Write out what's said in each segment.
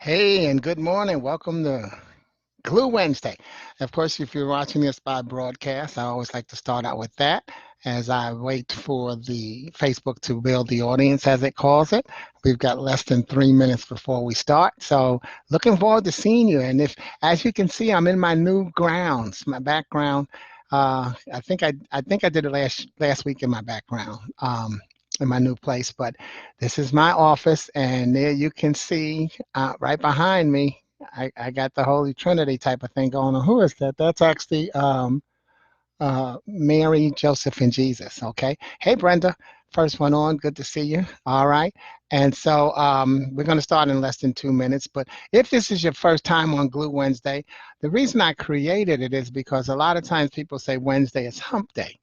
Hey, and good morning. Welcome to Glue Wednesday. Of course, if you're watching this by broadcast, I always like to start out with that as I wait for the Facebook to build the audience, as it calls it. We've got less than 3 minutes before we start. So looking forward to seeing you. And if, as you can see, I'm in my new grounds, my background. I think I did it last week in my background. In my new place, but this is my office, and there you can see right behind me. I got the Holy Trinity type of thing going on. Who is that? That's actually Mary, Joseph, and Jesus. Okay. Hey, Brenda. First one on. Good to see you. All right. And so we're going to start in less than 2 minutes. But if this is your first time on Glue Wednesday, the reason I created it is because a lot of times people say Wednesday is hump day.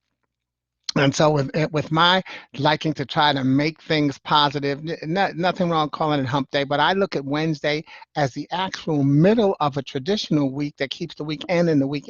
And so with my liking to try to make things positive, nothing wrong calling it hump day, but I look at Wednesday as the actual middle of a traditional week that keeps the weekend and the week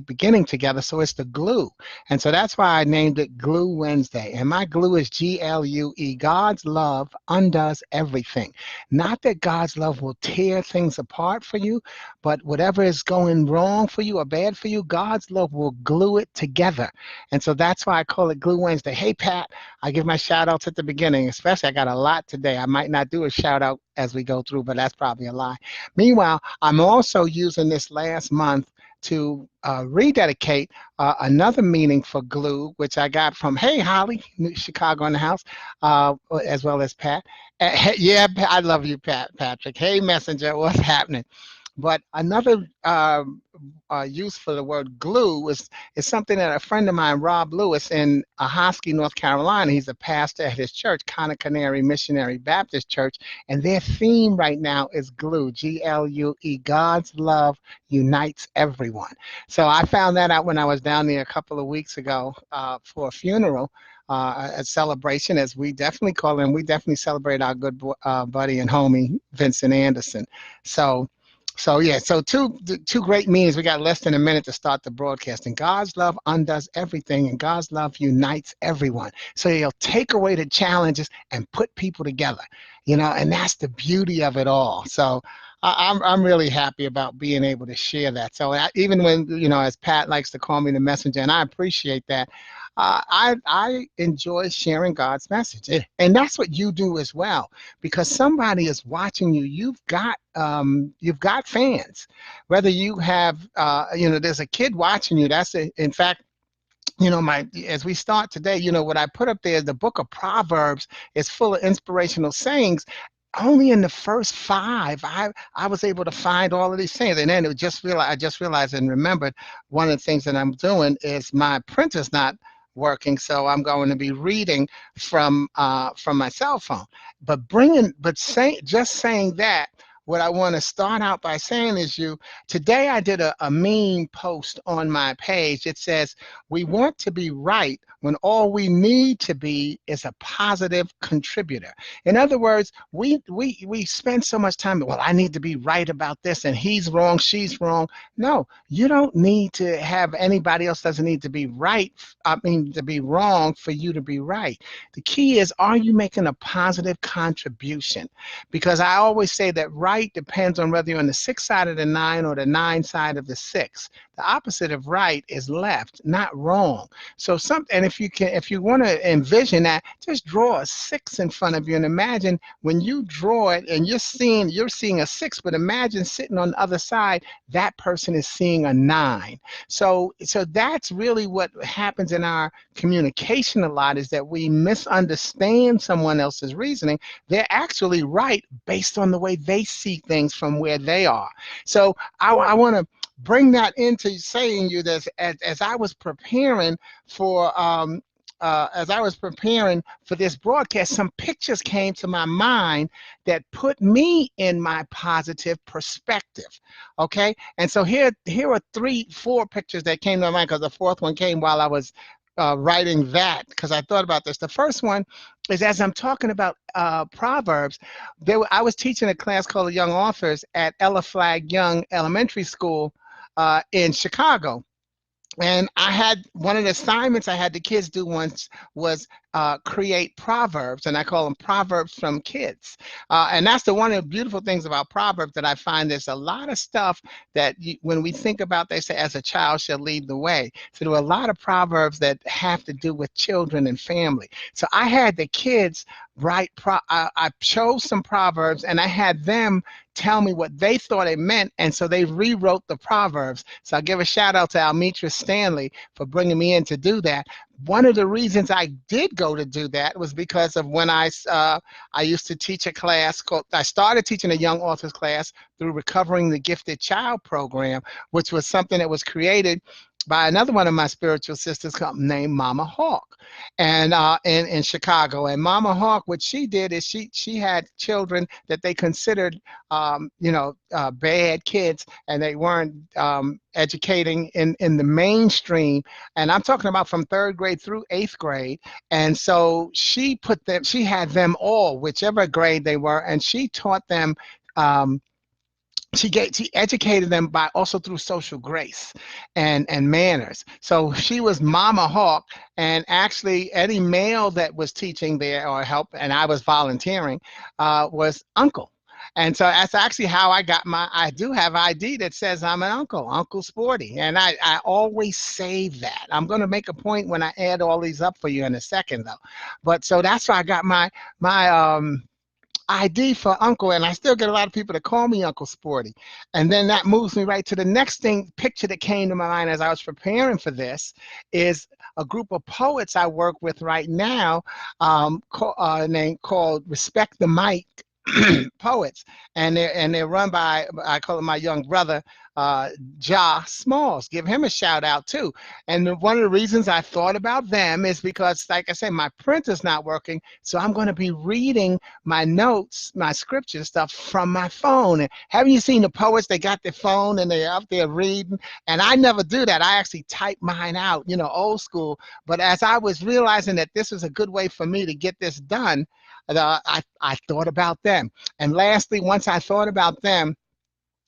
beginning together. So it's the glue. And so that's why I named it Glue Wednesday. And my glue is GLUE. God's love undoes everything. Not that God's love will tear things apart for you, but whatever is going wrong for you or bad for you, God's love will glue it together. And so that's why I call it Glue Wednesday. Hey, Pat, I give my shout outs at the beginning, especially I got a lot today. I might not do a shout out as we go through, but that's probably a lie. Meanwhile, I'm also using this last month to rededicate another meaning for glue, which I got from, hey, Holly, Chicago in the house, as well as Pat. Yeah, I love you, Patrick. Hey, Messenger, what's happening? But another use for the word glue is something that a friend of mine, Rob Lewis, in Ahoskie, North Carolina, he's a pastor at his church, Conner Canary Missionary Baptist Church, and their theme right now is glue, GLUE. God's love unites everyone. So I found that out when I was down there a couple of weeks ago for a funeral. A celebration, as we definitely call him. We definitely celebrate our good buddy and homie, Vincent Anderson. So so two great meanings. We got less than a minute to start the broadcast. And God's love undoes everything, and God's love unites everyone. So he'll take away the challenges and put people together, and that's the beauty of it all. So I'm really happy about being able to share that. So even when, as Pat likes to call me the messenger, and I appreciate that, I enjoy sharing God's message. And that's what you do as well, because somebody is watching you. You've got fans, whether you have, there's a kid watching you. In fact, as we start today, what I put up there is the Book of Proverbs is full of inspirational sayings. Only in the first five, I was able to find all of these sayings, and then I just realized and remembered one of the things that I'm doing is my printer's not working, so I'm going to be reading from my cell phone. Just saying that, what I want to start out by saying is today I did a meme post on my page. It says, we want to be right when all we need to be is a positive contributor. In other words, we spend so much time, well, I need to be right about this, and he's wrong, she's wrong. No, you don't need to have anybody else doesn't need to be right, to be wrong for you to be right. The key is, are you making a positive contribution? Because I always say that right depends on whether you're on the 6 side of the 9 or the 9 side of the 6. The opposite of right is left, not wrong. And if you want to envision that, just draw a 6 in front of you, and imagine when you draw it and you're seeing a 6, but imagine sitting on the other side, that person is seeing a 9. So that's really what happens in our communication a lot, is that we misunderstand someone else's reasoning. They're actually right based on the way they see things from where they are. So I want to bring that into saying you this as I was preparing for this broadcast, some pictures came to my mind that put me in my positive perspective. Okay, and so here are 4 pictures that came to my mind, because the fourth one came while I was writing that, because I thought about this. The first one is, as I'm talking about Proverbs, I was teaching a class called the Young Authors at Ella Flagg Young Elementary School in Chicago. And I had one of the assignments I had the kids do once was create proverbs, and I call them proverbs from kids. And that's one of the beautiful things about proverbs, that I find there's a lot of stuff that when we think about, they say, as a child shall lead the way. So there are a lot of proverbs that have to do with children and family. So I had the kids write, I chose some proverbs, and I had them tell me what they thought it meant, and so they rewrote the proverbs. So I give a shout out to Almitra Stanley for bringing me in to do that. One of the reasons I did go to do that was because of when I used to teach a class called, I started teaching a young authors class through Recovering the Gifted Child program, which was something that was created by another one of my spiritual sisters named Mama Hawk, and in Chicago. And Mama Hawk, what she did is she had children that they considered bad kids, and they weren't educating in the mainstream. And I'm talking about from 3rd grade through 8th grade. And so she had them all, whichever grade they were, and she taught them. She educated them by also through social grace and manners. So she was Mama Hawk, and actually any male that was teaching there or help, and I was volunteering, was uncle. And so that's actually how I got I do have ID that says I'm an uncle, Uncle Sporty. And I always save that. I'm going to make a point when I add all these up for you in a second, though. But so that's why I got my ID for Uncle, and I still get a lot of people to call me Uncle Sporty. And then that moves me right to the next picture that came to my mind as I was preparing for this, is a group of poets I work with right now, called Respect the Mic Poets, and they're run by, I call him my young brother, Ja Smalls. Give him a shout out too. And one of the reasons I thought about them is because, like I said, my printer's not working, so I'm going to be reading my notes, my scripture stuff from my phone. And haven't you seen the poets? They got their phone and they're up there reading. And I never do that. I actually type mine out, old school. But as I was realizing that this was a good way for me to get this done, I thought about them. And lastly, once I thought about them,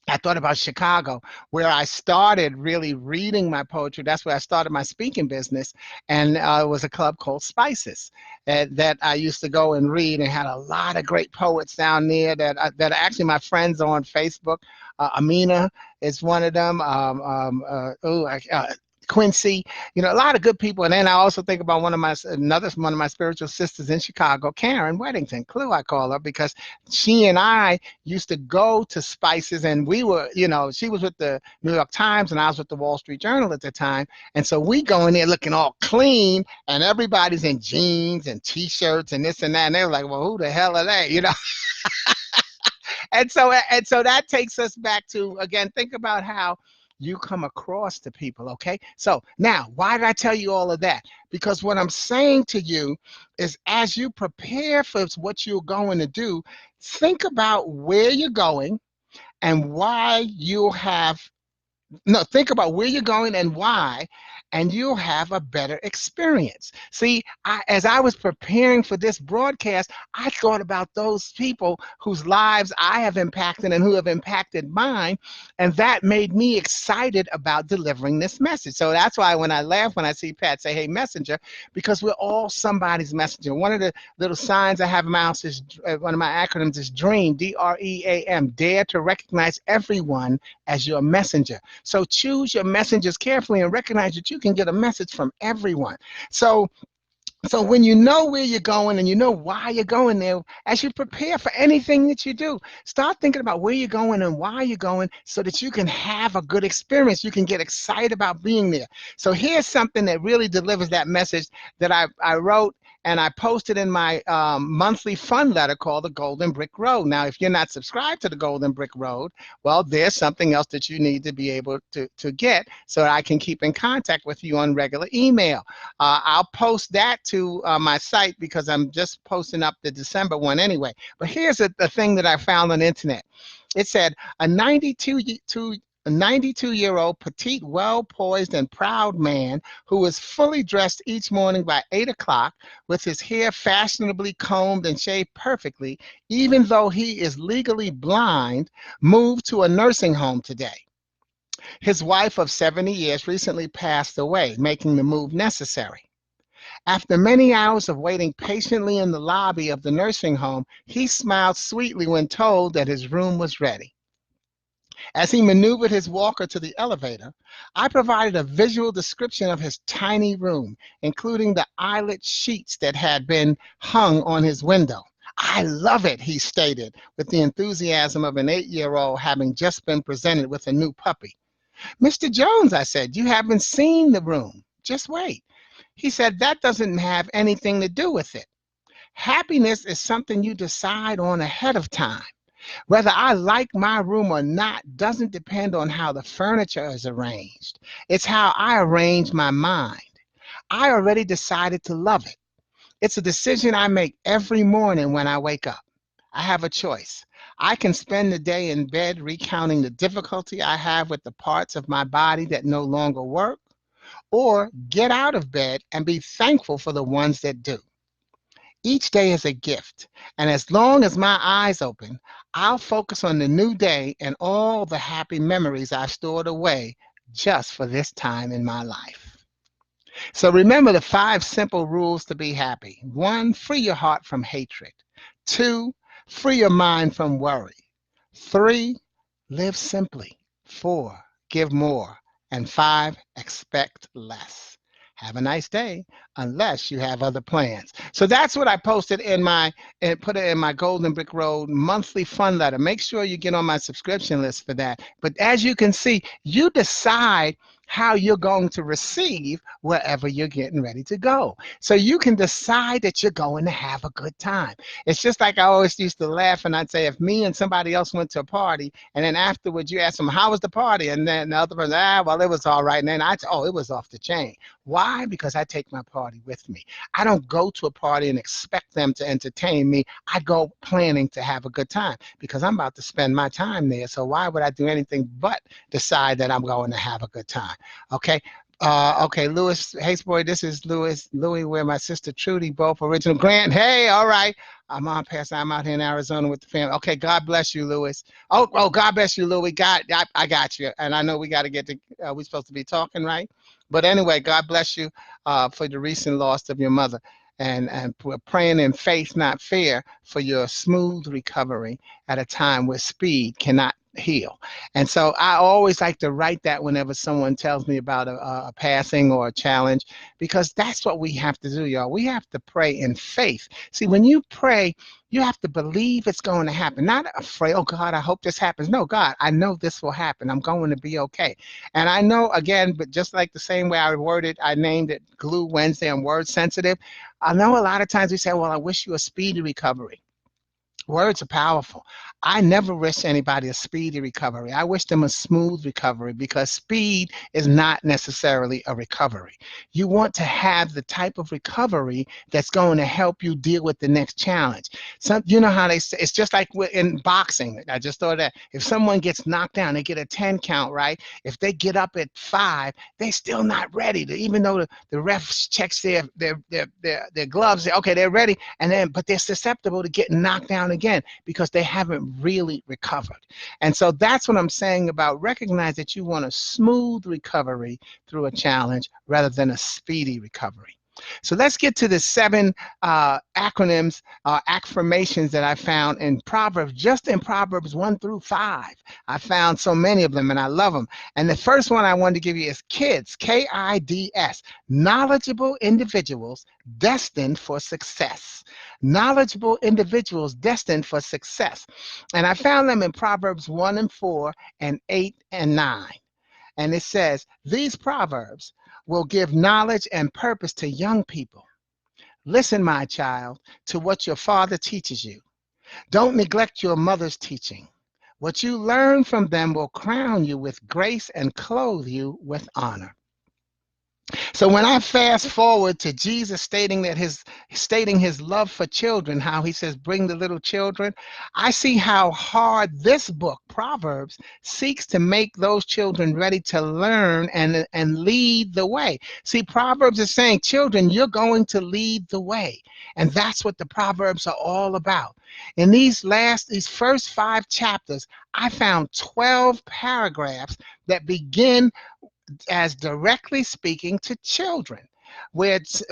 I thought about Chicago, where I started really reading my poetry. That's where I started my speaking business. And it was a club called Spices that I used to go and read, and had a lot of great poets down there that are actually my friends on Facebook. Amina is one of them. Quincy, a lot of good people. And then I also think about one of my spiritual sisters in Chicago, Karen Weddington, Clue I call her, because she and I used to go to Spices, and we were, she was with the New York Times and I was with the Wall Street Journal at the time. And so we go in there looking all clean, and everybody's in jeans and t-shirts and this and that. And they were like, well, who the hell are they? And so that takes us back to, again, think about how you come across to people. Okay, so now, why did I tell you all of that? Because what I'm saying to you is, as you prepare for what you're going to do, think about where you're going and why think about where you're going and why, and you'll have a better experience. See, as I was preparing for this broadcast, I thought about those people whose lives I have impacted and who have impacted mine, and that made me excited about delivering this message. So that's why when I laugh when I see Pat say, hey, messenger, because we're all somebody's messenger. One of the little signs I have in my house is, one of my acronyms is DREAM, D-R-E-A-M, dare to recognize everyone as your messenger. So choose your messengers carefully and recognize that you can get a message from everyone. So when you know where you're going and you know why you're going there, as you prepare for anything that you do, start thinking about where you're going and why you're going, so that you can have a good experience. You can get excited about being there. So here's something that really delivers that message that I wrote and I posted in my monthly fun letter called the Golden Brick Road. Now, if you're not subscribed to the Golden Brick Road, well, there's something else that you need to be able to get, so that I can keep in contact with you on regular email. I'll post that to my site, because I'm just posting up the December one anyway. But here's the thing that I found on the internet. It said a 92-year-old petite, well-poised and proud man who is fully dressed each morning by 8 o'clock with his hair fashionably combed and shaved perfectly, even though he is legally blind, moved to a nursing home today. His wife of 70 years recently passed away, making the move necessary. After many hours of waiting patiently in the lobby of the nursing home, he smiled sweetly when told that his room was ready. As he maneuvered his walker to the elevator, I provided a visual description of his tiny room, including the eyelet sheets that had been hung on his window. I love it, he stated, with the enthusiasm of an 8-year-old having just been presented with a new puppy. Mr. Jones, I said, you haven't seen the room. Just wait. He said, that doesn't have anything to do with it. Happiness is something you decide on ahead of time. Whether I like my room or not doesn't depend on how the furniture is arranged. It's how I arrange my mind. I already decided to love it. It's a decision I make every morning when I wake up. I have a choice. I can spend the day in bed recounting the difficulty I have with the parts of my body that no longer work, or get out of bed and be thankful for the ones that do. Each day is a gift, and as long as my eyes open, I'll focus on the new day and all the happy memories I've stored away just for this time in my life. So remember the 5 simple rules to be happy. 1, free your heart from hatred. 2, free your mind from worry. 3, live simply. 4, give more. And 5, expect less. Have a nice day, unless you have other plans. So that's what I posted in my and put it in my Golden Brick Road monthly fun letter. Make sure you get on my subscription list for that. But as you can see, you decide how you're going to receive wherever you're getting ready to go. So you can decide that you're going to have a good time. It's just like I always used to laugh and I'd say, if me and somebody else went to a party and then afterwards you ask them, how was the party? And then the other person, well, it was all right. And then oh, it was off the chain. Why? Because I take my party with me. I don't go to a party and expect them to entertain me. I go planning to have a good time because I'm about to spend my time there. So why would I do anything but decide that I'm going to have a good time? Okay. Okay, Louis. Hey, Sporty, this is Louis, where my sister Trudy, both original Grant. Hey, all right. I'm on past. I'm out here in Arizona with the family. Okay, God bless you, Louis. Oh, God bless you, Louis. I got you. And I know we got to get to. We're supposed to be talking, right? But anyway, God bless you for the recent loss of your mother. And we're praying in faith, not fear, for your smooth recovery at a time where speed cannot heal. And so I always like to write that whenever someone tells me about a passing or a challenge, because that's what we have to do, y'all. We have to pray in faith. See, when you pray, you have to believe it's going to happen. Not afraid, oh God, I hope this happens. No, God, I know this will happen. I'm going to be okay. And I know, again, but just like the same way I named it Glue Wednesday, I'm word sensitive. I know a lot of times we say, well, I wish you a speedy recovery. Words are powerful. I never wish anybody a speedy recovery. I wish them a smooth recovery, because speed is not necessarily a recovery. You want to have the type of recovery that's going to help you deal with the next challenge. So you know how they say, it's just like in boxing. I just thought that if someone gets knocked down, they get a 10 count, right? If they get up at 5, they're still not ready to, even though the ref checks their gloves, okay, they're ready, but they're susceptible to getting knocked down again because they haven't really recovered. And so that's what I'm saying about recognize that you want a smooth recovery through a challenge rather than a speedy recovery. So let's get to the 7 acronyms, Ac-Firmations that I found in Proverbs, just in Proverbs 1 through 5. I found so many of them and I love them. And the first one I wanted to give you is KIDS, K-I-D-S, knowledgeable individuals destined for success. Knowledgeable individuals destined for success. And I found them in Proverbs 1 and 4 and 8 and 9. And it says, these proverbs will give knowledge and purpose to young people. Listen, my child, to what your father teaches you. Don't neglect your mother's teaching. What you learn from them will crown you with grace and clothe you with honor. So when I fast forward to Jesus stating his love for children, how he says, bring the little children, I see how hard this book, Proverbs, seeks to make those children ready to learn and lead the way. See, Proverbs is saying, children, you're going to lead the way. And that's what the Proverbs are all about. In these first 5 chapters, I found 12 paragraphs that begin as directly speaking to children. where it's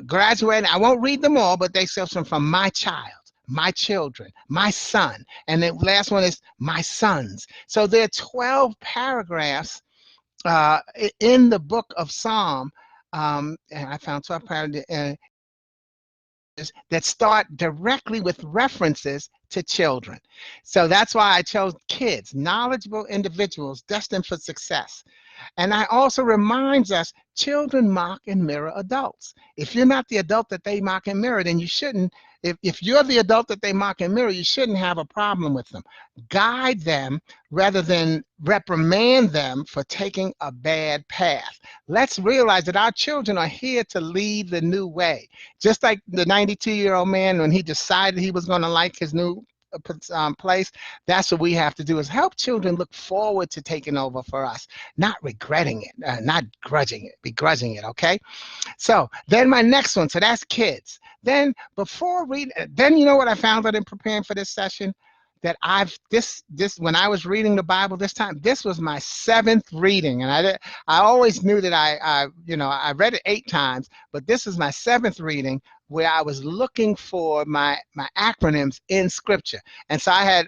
graduating. I won't read them all, but they say from my child, my children, my son. And the last one is my sons. So there are 12 paragraphs in the book of Psalm. And I found 12 paragraphs that start directly with references to children. So that's why I chose kids, knowledgeable individuals destined for success. And I also reminds us children mock and mirror adults. If you're not the adult that they mock and mirror, then you shouldn't. If you're the adult that they mock and mirror, you shouldn't have a problem with them. Guide them rather than reprimand them for taking a bad path. Let's realize that our children are here to lead the new way. Just like the 92-year-old man, when he decided he was going to like his new place, that's what we have to do, is help children look forward to taking over for us, not regretting it, not begrudging it, okay? So then my next one, so that's kids. Then before reading, then you know what I found out in preparing for this session? That when I was reading the Bible this time, this was my 7th reading, and I always knew that I read it 8 times, but this is my 7th reading where I was looking for my acronyms in Scripture, and so I had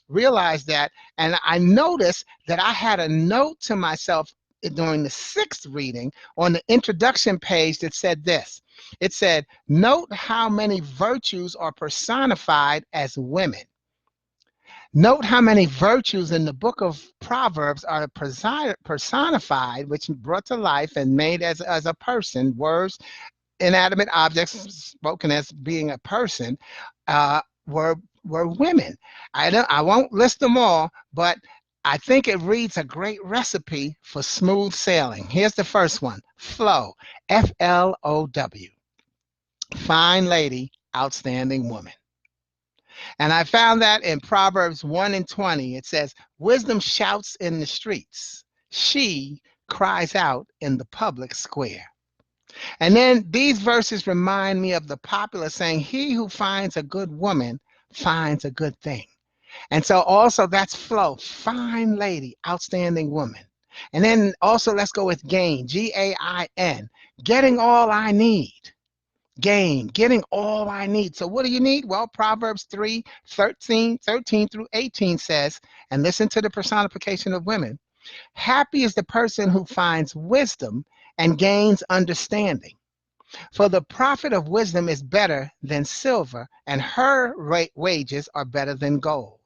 realized that, and I noticed that I had a note to myself during the 6th reading on the introduction page that said this. It said, "Note how many virtues are personified as women." Note how many virtues in the book of Proverbs are personified, which brought to life and made as a person. Words, inanimate objects spoken as being a person, were women. I won't list them all, but I think it reads a great recipe for smooth sailing. Here's the first one: flow, Flow. Fine lady, outstanding woman. And I found that in Proverbs 1:20. It says, "Wisdom shouts in the streets. She cries out in the public square." And then these verses remind me of the popular saying, "He who finds a good woman finds a good thing." And so also that's flow, fine lady, outstanding woman. And then also let's go with gain, Gain, getting all I need. Gain, getting all I need. So what do you need? Well, Proverbs 3:13 through 18 says, and listen to the personification of women, "Happy is the person who finds wisdom and gains understanding. For the profit of wisdom is better than silver, and her wages are better than gold.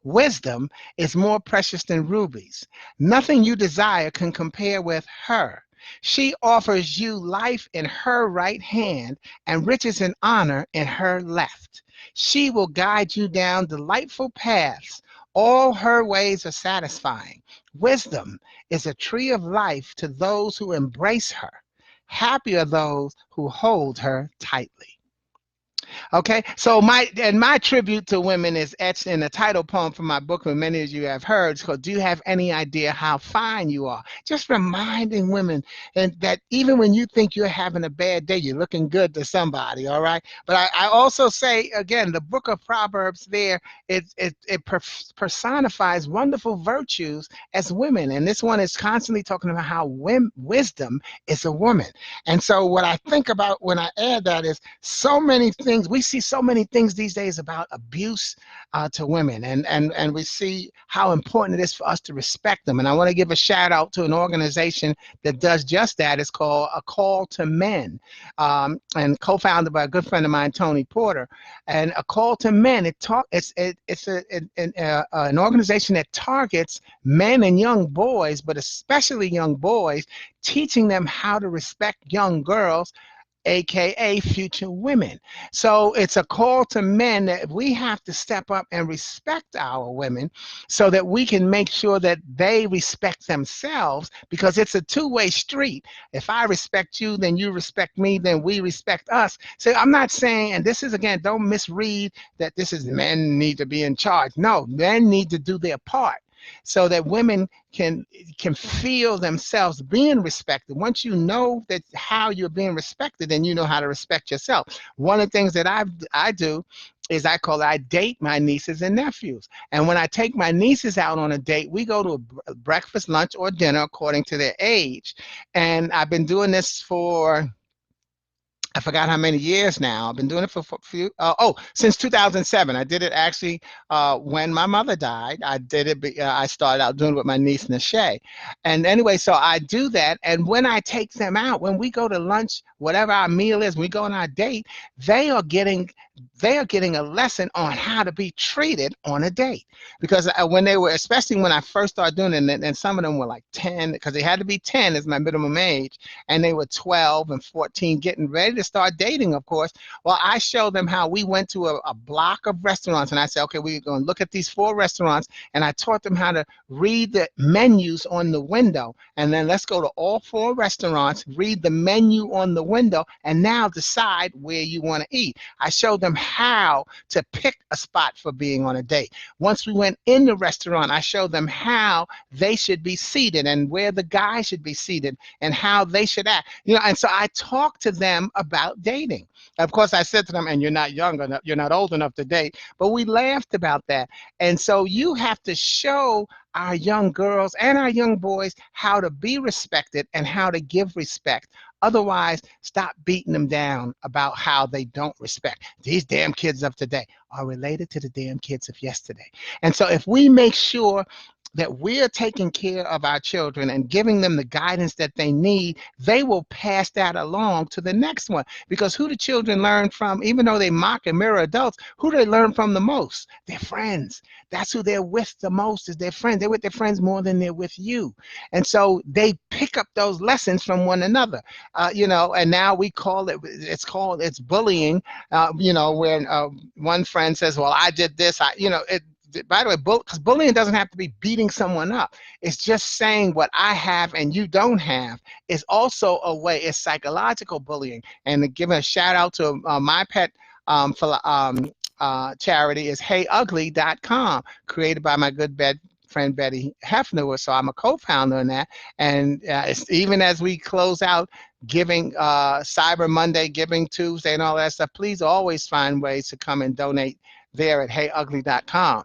Wisdom is more precious than rubies. Nothing you desire can compare with her. She offers you life in her right hand and riches and honor in her left. She will guide you down delightful paths. All her ways are satisfying. Wisdom is a tree of life to those who embrace her. Happy are those who hold her tightly." Okay, so my tribute to women is etched in the title poem from my book, and many of you have heard. It's called "Do You Have Any Idea How Fine You Are?" Just reminding women and that even when you think you're having a bad day, you're looking good to somebody. All right, but I also say again, the book of Proverbs there, it personifies wonderful virtues as women, and this one is constantly talking about how wisdom is a woman. And so what I think about when I add that is so many things. We see so many things these days about abuse to women, and we see how important it is for us to respect them. And I want to give a shout out to an organization that does just that. It's called A Call to Men, and co-founded by a good friend of mine, Tony Porter. And A Call to Men, it's an organization that targets men and young boys, but especially young boys, teaching them how to respect young girls, AKA future women. So it's a call to men that we have to step up and respect our women so that we can make sure that they respect themselves, because it's a two-way street. If I respect you, then you respect me, then we respect us. So I'm not saying, and this is again, don't misread that this is men need to be in charge. No, men need to do their part so that women can feel themselves being respected. Once you know that how you're being respected, then you know how to respect yourself. One of the things that I do is I date my nieces and nephews. And when I take my nieces out on a date, we go to a breakfast, lunch, or dinner according to their age. And I've been doing this for I forgot how many years now. I've been doing it for a few, since 2007. I did it actually when my mother died. I did it, I started out doing it with my niece, Nashay. And anyway, so I do that. And when I take them out, when we go to lunch, whatever our meal is, we go on our date, they are getting they are getting a lesson on how to be treated on a date. Because when they were, especially when I first started doing it, and some of them were like 10, because they had to be 10 as my minimum age, and they were 12 and 14 getting ready to start dating, of course. Well, I showed them how we went to a block of restaurants, and I said, okay, we're going to look at these 4 restaurants, and I taught them how to read the menus on the window, and then let's go to all 4 restaurants, read the menu on the window, and now decide where you want to eat. I showed them how to pick a spot for being on a date. Once we went in the restaurant, I showed them how they should be seated and where the guy should be seated and how they should act. And so I talked to them about dating. Of course, I said to them, and you're not young enough, you're not old enough to date, but we laughed about that. And so you have to show our young girls and our young boys how to be respected and how to give respect. Otherwise, stop beating them down about how they don't respect. These damn kids of today are related to the damn kids of yesterday. And so if we make sure that we're taking care of our children and giving them the guidance that they need, they will pass that along to the next one. Because who do children learn from? Even though they mock and mirror adults, who do they learn from the most? Their friends. That's who they're with the most, is their friends. They're with their friends more than they're with you. And so they pick up those lessons from one another. And now we call it, it's bullying, when one friend says, well, I did this, by the way, because bullying doesn't have to be beating someone up. It's just saying what I have and you don't have is also a way. It's psychological bullying. And giving a shout out to my pet charity is heyugly.com, created by my good friend Betty Hefner. So I'm a co-founder in that. And even as we close out giving Cyber Monday, Giving Tuesday, and all that stuff, please always find ways to come and donate there at heyugly.com.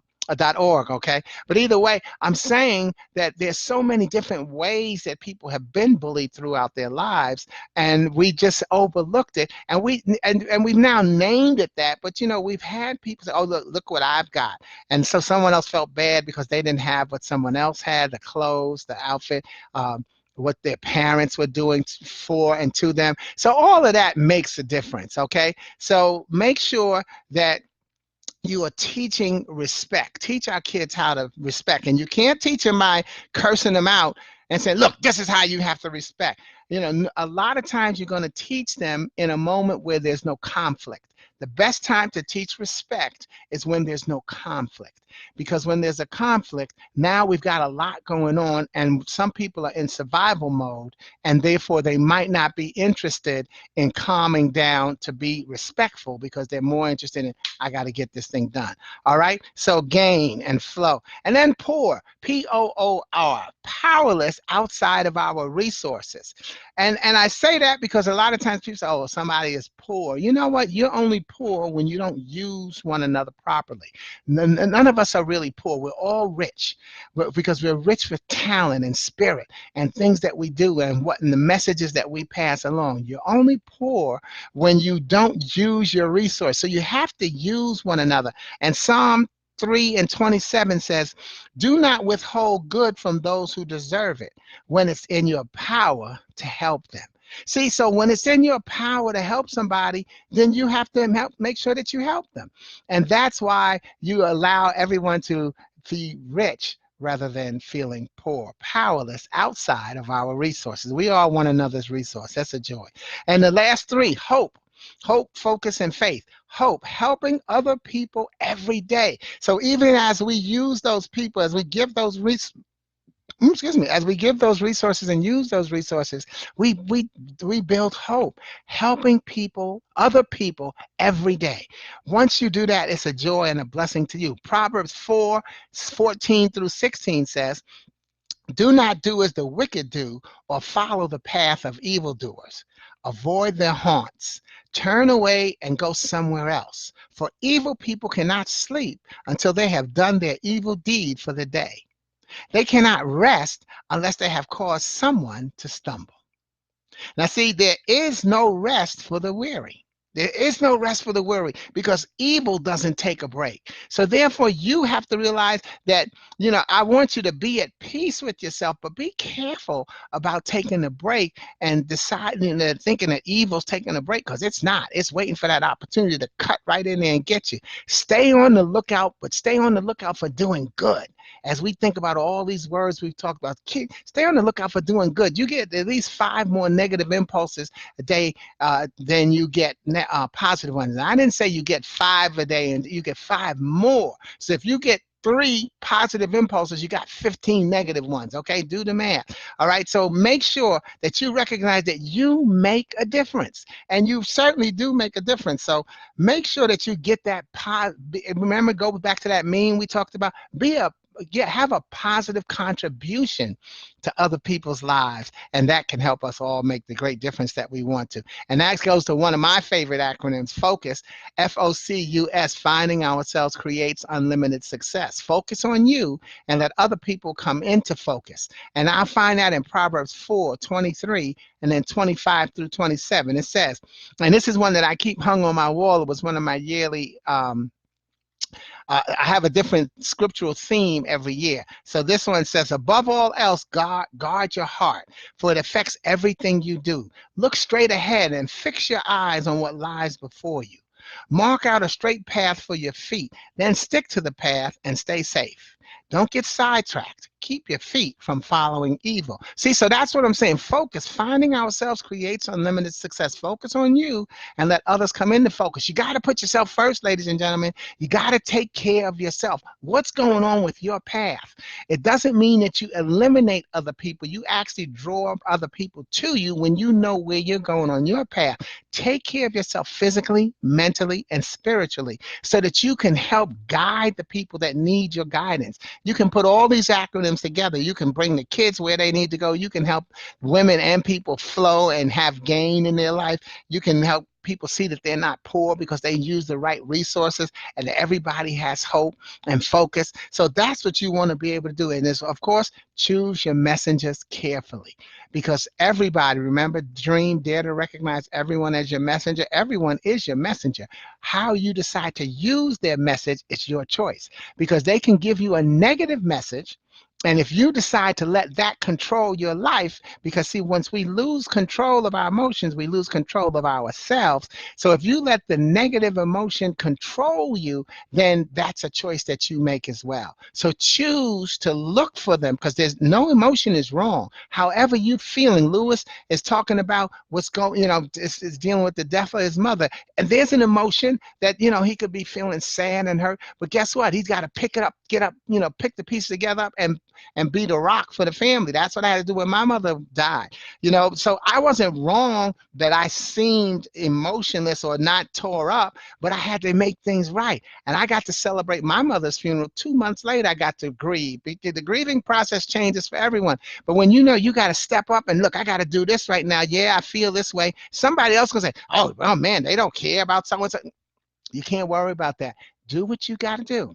.org, okay? But either way, I'm saying that there's so many different ways that people have been bullied throughout their lives, and we just overlooked it, and we've now named it that. But we've had people say, oh, look what I've got. And so someone else felt bad because they didn't have what someone else had, the clothes, the outfit, what their parents were doing for and to them. So all of that makes a difference, okay? So make sure that you are teaching respect. Teach our kids how to respect. And you can't teach them by cursing them out and saying, look, this is how you have to respect. A lot of times you're going to teach them in a moment where there's no conflict. The best time to teach respect is when there's no conflict. Because when there's a conflict, now we've got a lot going on, and some people are in survival mode, and therefore they might not be interested in calming down to be respectful, because they're more interested in, I got to get this thing done. All right? So gain and flow. And then poor, P-O-O-R, powerless outside of our resources. And I say that because a lot of times people say, oh, somebody is poor. You know what? You're only poor when you don't use one another properly. None of us are really poor. We're all rich because we're rich with talent and spirit and things that we do and the messages that we pass along. You're only poor when you don't use your resource. So you have to use one another. And Psalm 3:27 says, do not withhold good from those who deserve it when it's in your power to help them. See, so when it's in your power to help somebody, then you have to make sure that you help them. And that's why you allow everyone to be rich rather than feeling poor, powerless outside of our resources. We are one another's resource. That's a joy. And the last 3, hope. Hope, focus, and faith. Hope, helping other people every day. So even as we use those people, as we give those as we give those resources and use those resources, we build hope, helping other people every day. Once you do that, it's a joy and a blessing to you. Proverbs 4:14-16 says, do not do as the wicked do or follow the path of evildoers. Avoid their haunts. Turn away and go somewhere else. For evil people cannot sleep until they have done their evil deed for the day. They cannot rest unless they have caused someone to stumble. Now, see, there is no rest for the weary. There is no rest for the weary because evil doesn't take a break. So therefore, you have to realize that, I want you to be at peace with yourself, but be careful about taking a break and deciding that thinking that evil's taking a break, because it's not. It's waiting for that opportunity to cut right in there and get you. Stay on the lookout, but stay on the lookout for doing good. As we think about all these words we've talked about, stay on the lookout for doing good. You get at least 5 more negative impulses a day than you get positive ones. And I didn't say you get 5 a day, and you get 5 more. So if you get 3 positive impulses, you got 15 negative ones. Okay, do the math. All right, so make sure that you recognize that you make a difference, and you certainly do make a difference. So make sure that you get that remember, go back to that meme we talked about. Have a positive contribution to other people's lives, and that can help us all make the great difference that we want to. And that goes to one of my favorite acronyms, FOCUS. FOCUS. Finding ourselves creates unlimited success. Focus on you and let other people come into focus. And I find that in Proverbs 4:23 and then 25 through 27. It says, and this is one that I keep hung on my wall. It was one of my yearly I have a different scriptural theme every year. So this one says, above all else, guard your heart, for it affects everything you do. Look straight ahead and fix your eyes on what lies before you. Mark out a straight path for your feet, then stick to the path and stay safe. Don't get sidetracked. Keep your feet from following evil. See, so that's what I'm saying. Focus. Finding ourselves creates unlimited success. Focus on you and let others come into focus. You got to put yourself first, ladies and gentlemen. You got to take care of yourself. What's going on with your path? It doesn't mean that you eliminate other people. You actually draw other people to you when you know where you're going on your path. Take care of yourself physically, mentally, and spiritually so that you can help guide the people that need your guidance. You can put all these acronyms together. You can bring the kids where they need to go. You can help women and people flow and have gain in their life. You can help people see that they're not poor because they use the right resources, and everybody has hope and focus. So that's what you want to be able to do. And this, of course, choose your messengers carefully, because everybody, remember, dream, dare to recognize everyone as your messenger. Everyone is your messenger. How you decide to use their message is your choice, because they can give you a negative message. And if you decide to let that control your life, because see, once we lose control of our emotions, we lose control of ourselves. So if you let the negative emotion control you, then that's a choice that you make as well. So choose to look for them, because there's no emotion is wrong. However you feeling, Lewis is talking about what's going, is dealing with the death of his mother. And there's an emotion that, he could be feeling sad and hurt, but guess what? He's got to pick it up, get up, pick the pieces together up and be the rock for the family. That's what I had to do when my mother died. So I wasn't wrong that I seemed emotionless or not tore up, but I had to make things right. And I got to celebrate my mother's funeral 2 months later. I got to grieve. The grieving process changes for everyone. But when you got to step up and look, I got to do this right now. Yeah, I feel this way. Somebody else can say, oh man, they don't care about someone. You can't worry about that. Do what you got to do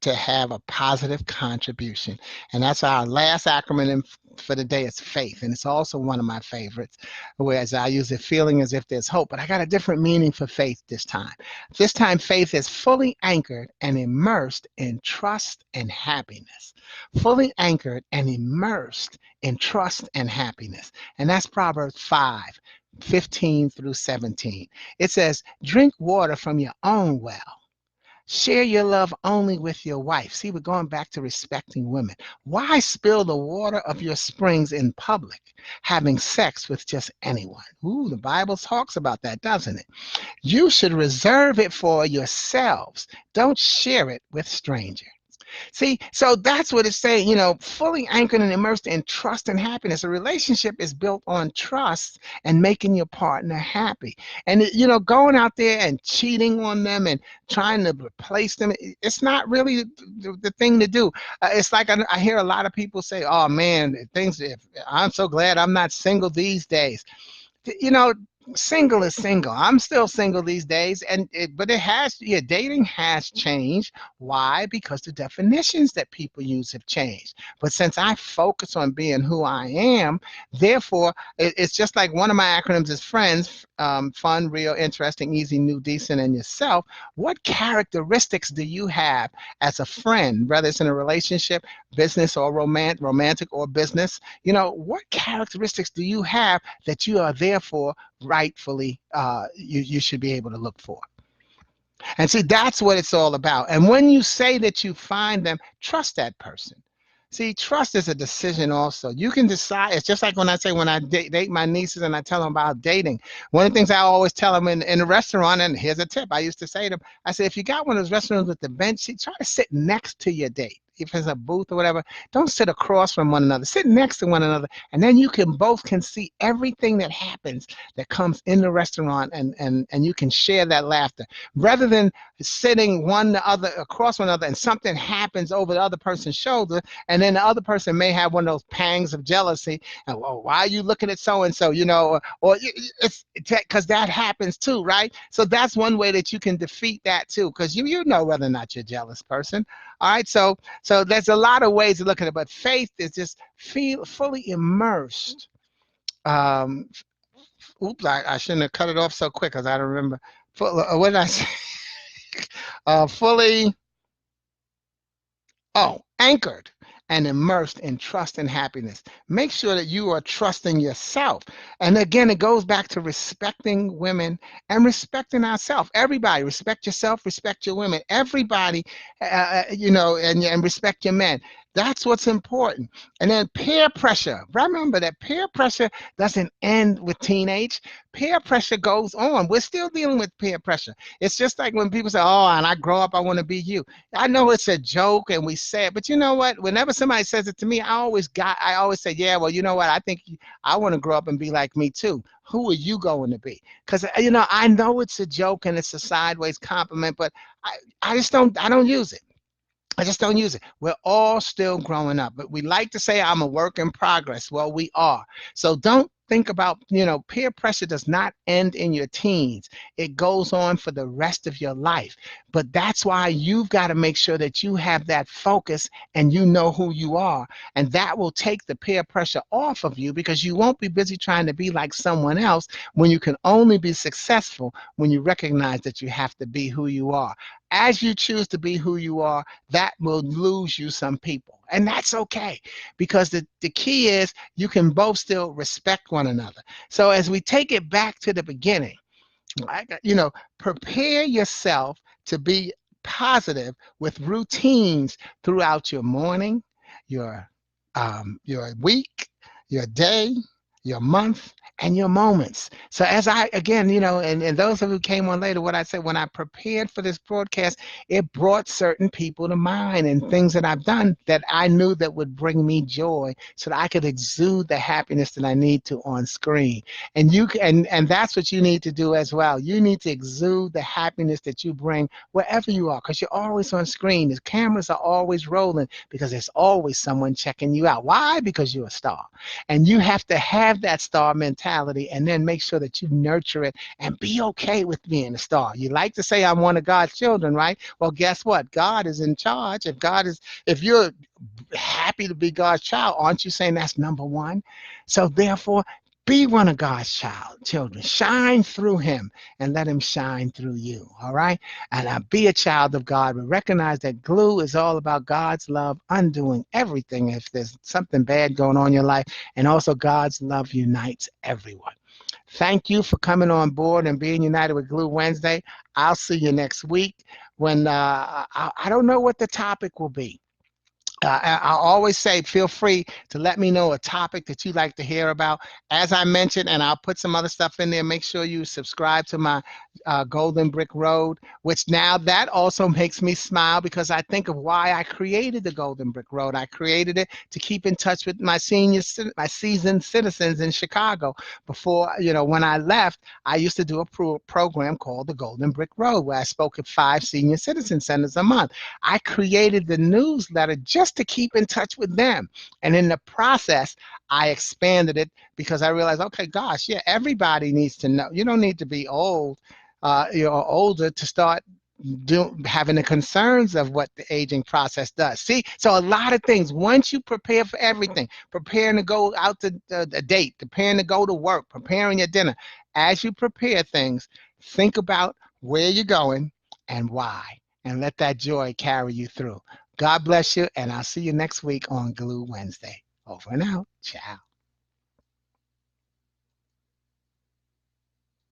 to have a positive contribution. And that's our last acronym for the day is faith. And it's also one of my favorites, whereas I use it feeling as if there's hope, but I got a different meaning for faith this time. This time, faith is fully anchored and immersed in trust and happiness. Fully anchored and immersed in trust and happiness. And that's Proverbs 5:15 through 17. It says, drink water from your own well. Share your love only with your wife. See, we're going back to respecting women. Why spill the water of your springs in public, having sex with just anyone? Ooh, the Bible talks about that, doesn't it? You should reserve it for yourselves. Don't share it with strangers. See, so that's what it's saying, fully anchored and immersed in trust and happiness. A relationship is built on trust and making your partner happy. And, going out there and cheating on them and trying to replace them, it's not really the thing to do. It's like I hear a lot of people say, oh, man, I'm so glad I'm not single these days. Single is single. I'm still single these days, but it has, yeah, dating has changed. Why? Because the definitions that people use have changed. But since I focus on being who I am, therefore, it's just like one of my acronyms is friends, fun, real, interesting, easy, new, decent, and yourself. What characteristics do you have as a friend, whether it's in a relationship, business, or romantic or business? What characteristics do you have that you are therefore rightfully you should be able to look for? And see, that's what it's all about. And when you say that you find them, trust that person. See, trust is a decision also. You can decide. It's just like when I say, when I date my nieces and I tell them about dating. One of the things I always tell them in the restaurant, and here's a tip I used to say to them, I say, if you got one of those restaurants with the bench seat, try to sit next to your date. If it's a booth or whatever, don't sit across from one another. Sit next to one another, and then you can both can see everything that happens that comes in the restaurant, and you can share that laughter rather than sitting one the other across one another and something happens over the other person's shoulder, and then the other person may have one of those pangs of jealousy, and, well, why are you looking at so and so, or it's because that happens too, right? So that's one way that you can defeat that too, because you know whether or not you're a jealous person. All right, so there's a lot of ways to look at it, but faith is just feel fully immersed. um Oops, I shouldn't have cut it off so quick because I don't remember. What did I say? Fully, anchored and immersed in trust and happiness. Make sure that you are trusting yourself. And again, it goes back to respecting women and respecting ourselves. Everybody, respect yourself, respect your women. Everybody, and respect your men. That's what's important. And then peer pressure. Remember that peer pressure doesn't end with teenage. Peer pressure goes on. We're still dealing with peer pressure. It's just like when people say, oh, and I grow up, I want to be you. I know it's a joke and we say it, but you know what? Whenever somebody says it to me, I always say, yeah, well, you know what? I think I want to grow up and be like me too. Who are you going to be? Because, I know it's a joke and it's a sideways compliment, but I don't use it. I just don't use it. We're all still growing up, but we like to say I'm a work in progress. Well, we are. So don't think about, peer pressure does not end in your teens. It goes on for the rest of your life. But that's why you've got to make sure that you have that focus and you know who you are. And that will take the peer pressure off of you, because you won't be busy trying to be like someone else when you can only be successful when you recognize that you have to be who you are. As you choose to be who you are, that will lose you some people. And that's okay, because the key is you can both still respect one another. So as we take it back to the beginning, prepare yourself to be positive with routines throughout your morning, your week, your day, your month, and your moments. So as I, again, and those of you who came on later, what I said, when I prepared for this broadcast, it brought certain people to mind and things that I've done that I knew that would bring me joy, so that I could exude the happiness that I need to on screen. And and that's what you need to do as well. You need to exude the happiness that you bring wherever you are, because you're always on screen. The cameras are always rolling, because there's always someone checking you out. Why? Because you're a star. And you have to have that star mentality, and then make sure that you nurture it and be okay with being a star. You like to say, I'm one of God's children, right? Well, guess what? God is in charge. If you're happy to be God's child, aren't you saying that's number one? So therefore, be one of God's children. Shine through him and let him shine through you. All right? And be a child of God, but recognize that glue is all about God's love undoing everything if there's something bad going on in your life. And also, God's love unites everyone. Thank you for coming on board and being united with Glue Wednesday. I'll see you next week when I don't know what the topic will be. I always say, feel free to let me know a topic that you'd like to hear about. As I mentioned, and I'll put some other stuff in there, make sure you subscribe to my Golden Brick Road, which now that also makes me smile, because I think of why I created the Golden Brick Road. I created it to keep in touch with my seasoned citizens in Chicago. Before, when I left, I used to do a program called the Golden Brick Road, where I spoke at 5 senior citizen centers a month. I created the newsletter just just to keep in touch with them. And in the process, I expanded it because I realized, okay, gosh, yeah, everybody needs to know. You don't need to be old, older to start having the concerns of what the aging process does. See, so a lot of things, once you prepare for everything, preparing to go out to the date, preparing to go to work, preparing your dinner, as you prepare things, think about where you're going and why, and let that joy carry you through. God bless you, and I'll see you next week on Glue Wednesday. Over and out. Ciao.